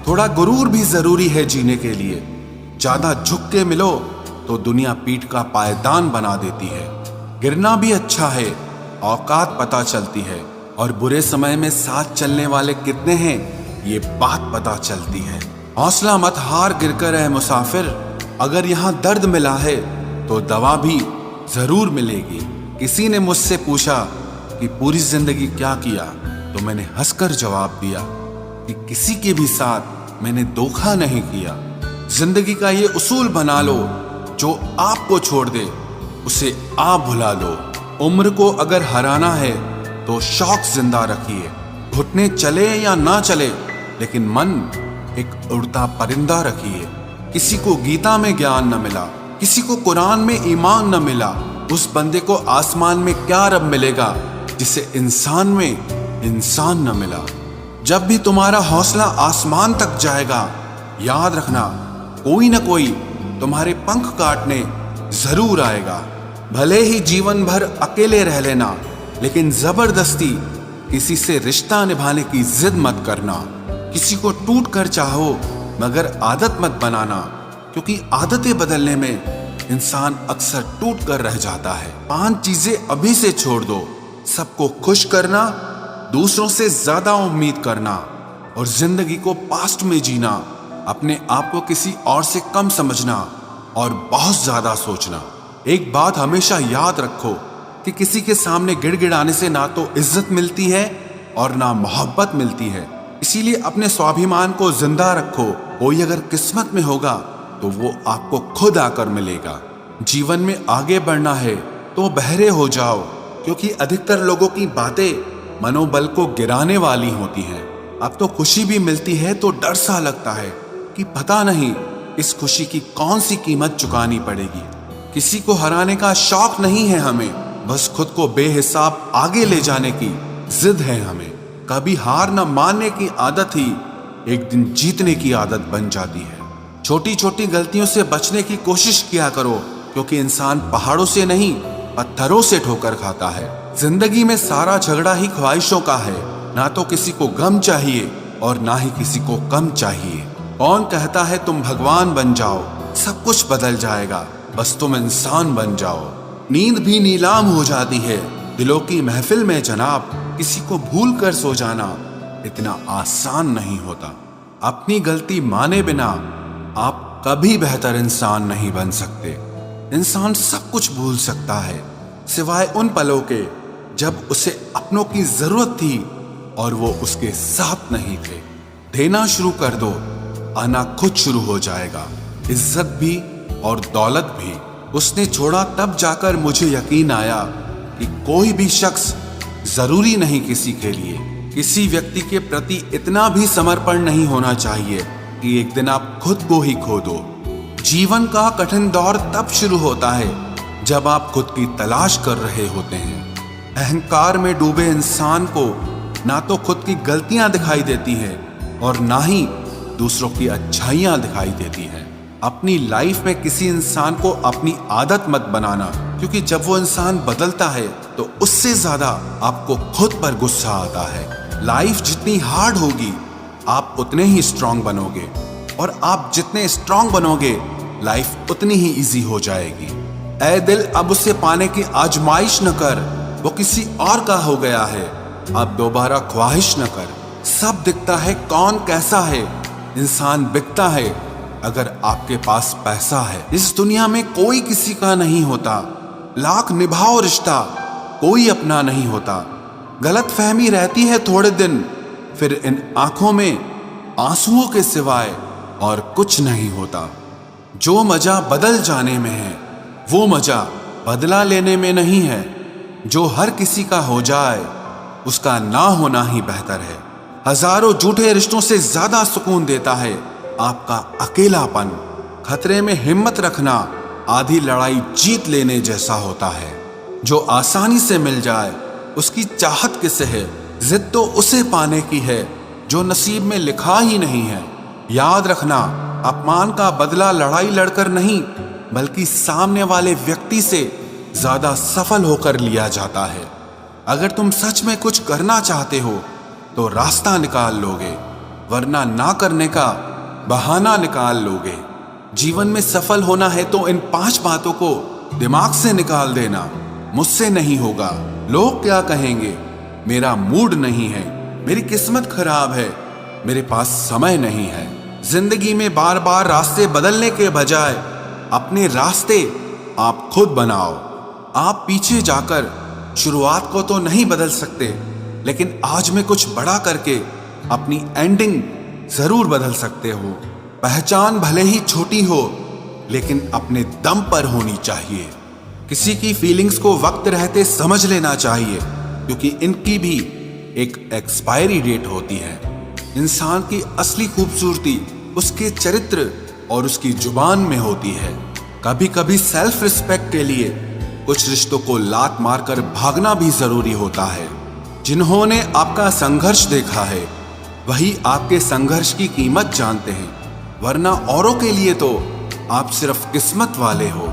थोड़ा गुरूर भी जरूरी है जीने के लिए। ज्यादा झुक के मिलो तो दुनिया पीठ का पायदान बना देती है। गिरना भी अच्छा है, औकात पता चलती है, और बुरे समय में साथ चलने वाले कितने हैं ये बात पता चलती है। हौसला मत हार गिरकर है मुसाफिर, अगर यहाँ दर्द मिला है तो दवा भी जरूर मिलेगी। किसी ने मुझसे पूछा कि पूरी जिंदगी क्या किया, तो मैंने हंसकर जवाब दिया कि किसी के भी साथ मैंने धोखा नहीं किया। जिंदगी का ये उसूल बना लो, जो आपको छोड़ दे उसे आप भुला लो। उम्र को अगर हराना है तो शौक जिंदा रखिए। घुटने चले या ना चले, लेकिन मन एक उड़ता परिंदा रखिए। किसी को गीता में ज्ञान न मिला, किसी को कुरान में ईमान न मिला, उस बंदे को आसमान में क्या रब मिलेगा जिसे इंसान में इंसान न मिला। जब भी तुम्हारा हौसला आसमान तक जाएगा, याद रखना कोई न कोई तुम्हारे पंख काटने जरूर आएगा। भले ही जीवन भर अकेले रह लेना, लेकिन जबरदस्ती किसी से रिश्ता निभाने की जिद मत करना। किसी को टूट कर चाहो, मगर आदत मत बनाना, क्योंकि आदतें बदलने में इंसान अक्सर टूट कर रह जाता है। 5 चीजें अभी से छोड़ दो। सबको खुश करना, दूसरों से ज्यादा उम्मीद करना, और जिंदगी को पास्ट में जीना। अपने आप को किसी और से कम समझना और बहुत ज्यादा सोचना। एक बात हमेशा याद रखो कि किसी के सामने गिड़गिड़ाने से ना तो इज्जत मिलती है और ना मोहब्बत मिलती है। इसीलिए अपने स्वाभिमान को जिंदा रखो। कोई अगर किस्मत में होगा तो वो आपको खुद आकर मिलेगा। जीवन में आगे बढ़ना है तो बहरे हो जाओ, क्योंकि अधिकतर लोगों की बातें मनोबल को गिराने वाली होती हैं। अब तो खुशी भी मिलती है तो डर सा लगता है कि पता नहीं इस खुशी की कौन सी कीमत चुकानी पड़ेगी। किसी को हराने का शौक नहीं है हमें, बस खुद को बेहिसाब आगे ले जाने की जिद है हमें। कभी हार न मानने की आदत ही एक दिन जीतने की आदत बन जाती है। छोटी छोटी गलतियों से बचने की कोशिश किया करो, क्योंकि इंसान पहाड़ों से नहीं पत्थरों से ठोकर खाता है। जिंदगी में सारा झगड़ा ही ख्वाहिशों का है। ना तो किसी को गम चाहिए और ना ही किसी को कम चाहिए। कौन कहता है तुम भगवान बन जाओ, सब कुछ बदल जाएगा, बस तुम इंसान बन जाओ। नींद भी नीलाम हो जाती है दिलों की महफिल में जनाब। किसी को भूल कर सो जाना इतना आसान नहीं होता। अपनी गलती माने बिना आप कभी बेहतर इंसान नहीं बन सकते। इंसान सब कुछ भूल सकता है, सिवाय उन पलों के जब उसे अपनों की जरूरत थी और वो उसके साथ नहीं थे। देना शुरू कर दो, आना खुद शुरू हो जाएगा। इज्जत भी और दौलत भी उसने छोड़ा, तब जाकर मुझे यकीन आया कि कोई भी शख्स जरूरी नहीं किसी के लिए। किसी व्यक्ति के प्रति इतना भी समर्पण नहीं होना चाहिए कि एक दिन आप खुद को ही खो दो। जीवन का कठिन दौर तब शुरू होता है जब आप खुद की तलाश कर रहे होते हैं। अहंकार में डूबे इंसान को ना तो खुद की गलतियां दिखाई देती हैं और ना ही दूसरों की अच्छाइयां दिखाई देती हैं। अपनी लाइफ में किसी इंसान को अपनी आदत मत बनाना, क्योंकि जब वो इंसान बदलता है तो उससे ज्यादा आपको खुद पर गुस्सा आता है। लाइफ जितनी हार्ड होगी आप उतने ही स्ट्रांग बनोगे, और आप जितने स्ट्रांग बनोगे लाइफ उतनी ही इजी हो जाएगी। ऐ दिल अब उसे पाने की आजमाइश न कर, वो किसी और का हो गया है, अब दोबारा ख्वाहिश न कर। सब दिखता है कौन कैसा है, इंसान बिकता है अगर आपके पास पैसा है। इस दुनिया में कोई किसी का नहीं होता, लाख निभाओ रिश्ता कोई अपना नहीं होता। गलत फहमी रहती है थोड़े दिन, फिर इन आंखों में आंसुओं के सिवाय और कुछ नहीं होता। जो मजा बदल जाने में है वो मजा बदला लेने में नहीं है। जो हर किसी का हो जाए उसका ना होना ही बेहतर है। हजारों झूठे रिश्तों से ज्यादा सुकून देता है आपका अकेलापन। खतरे में हिम्मत रखना आधी लड़ाई जीत लेने जैसा होता है। जो आसानी से मिल जाए उसकी चाहत किसे है, जिद तो उसे पाने की है जो नसीब में लिखा ही नहीं है। याद रखना, अपमान का बदला लड़ाई लड़कर नहीं बल्कि सामने वाले व्यक्ति से ज्यादा सफल होकर लिया जाता है। अगर तुम सच में कुछ करना चाहते हो तो रास्ता निकाल लोगे। वरना ना करने का बहाना निकाल लोगे। जीवन में सफल होना है तो इन 5 बातों को दिमाग से निकाल देना। मुझसे नहीं होगा, लोग क्या कहेंगे, मेरा मूड नहीं है, मेरी किस्मत खराब है, मेरे पास समय नहीं है। जिंदगी में बार बार रास्ते बदलने के बजाय अपने रास्ते आप खुद बनाओ। आप पीछे जाकर शुरुआत को तो नहीं बदल सकते, लेकिन आज में कुछ बड़ा करके अपनी एंडिंग जरूर बदल सकते हो। पहचान भले ही छोटी हो, लेकिन अपने दम पर होनी चाहिए। किसी की फीलिंग्स को वक्त रहते समझ लेना चाहिए, क्योंकि इनकी भी एक एक्सपायरी डेट होती है। इंसान की असली खूबसूरती उसके चरित्र और उसकी जुबान में होती है। कभी कभी सेल्फ रिस्पेक्ट के लिए कुछ रिश्तों को लात मारकर भागना भी जरूरी होता है। जिन्होंने आपका संघर्ष देखा है वही आपके संघर्ष की कीमत जानते हैं, वरना औरों के लिए तो आप सिर्फ किस्मत वाले हो।